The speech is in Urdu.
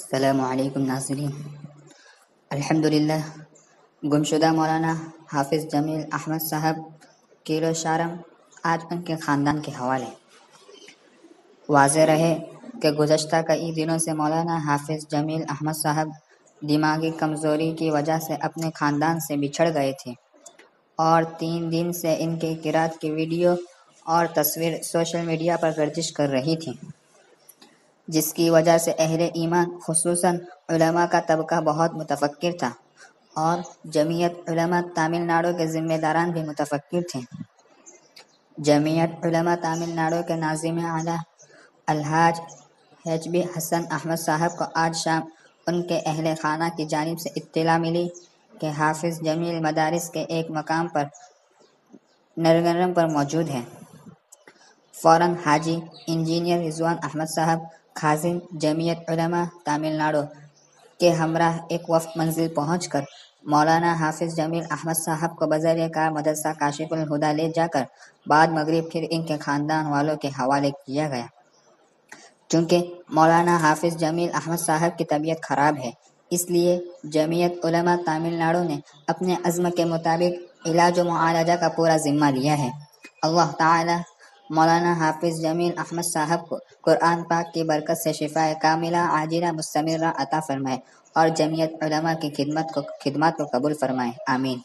السلام علیکم ناظرین۔ الحمدللہ گمشدہ مولانا حافظ جمیل احمد صاحب کیلو شارم آج ان کے خاندان کے حوالے۔ واضح رہے کہ گزشتہ کئی دنوں سے مولانا حافظ جمیل احمد صاحب دماغی کمزوری کی وجہ سے اپنے خاندان سے بچھڑ گئے تھے اور 3 دن سے ان کے قرات کی ویڈیو اور تصویر سوشل میڈیا پر گردش کر رہی تھی، جس کی وجہ سے اہل ایمان خصوصاً علماء کا طبقہ بہت متفکر تھا اور جمعیت علماء تامل ناڈو کے ذمہ داران بھی متفکر تھے۔ جمعیت علماء تامل ناڈو کے ناظم اعلیٰ الحاج HB حسن احمد صاحب کو آج شام ان کے اہل خانہ کی جانب سے اطلاع ملی کہ حافظ جمیل مدارس کے ایک مقام پر نرگنم پر موجود ہیں۔ فوراً حاجی انجینئر رضوان احمد صاحب خازن جمعیت علماء تامل ناڈو کے ہمراہ ایک وفد منزل پہنچ کر مولانا حافظ جمیل احمد صاحب کو بذریعہ کار مدرسہ کاشف الہدیٰ لے جا کر بعد مغرب پھر ان کے خاندان والوں کے حوالے کیا گیا۔ چونکہ مولانا حافظ جمیل احمد صاحب کی طبیعت خراب ہے، اس لیے جمعیت علماء تامل ناڈو نے اپنے عزم کے مطابق علاج و معالجہ کا پورا ذمہ لیا ہے۔ اللہ تعالی مولانا حافظ جمیل احمد صاحب کو قرآن پاک کی برکت سے شفائے کاملہ عاجلہ مستمرہ عطا فرمائے اور جمعیت علماء کی خدمات کو قبول فرمائے، آمین۔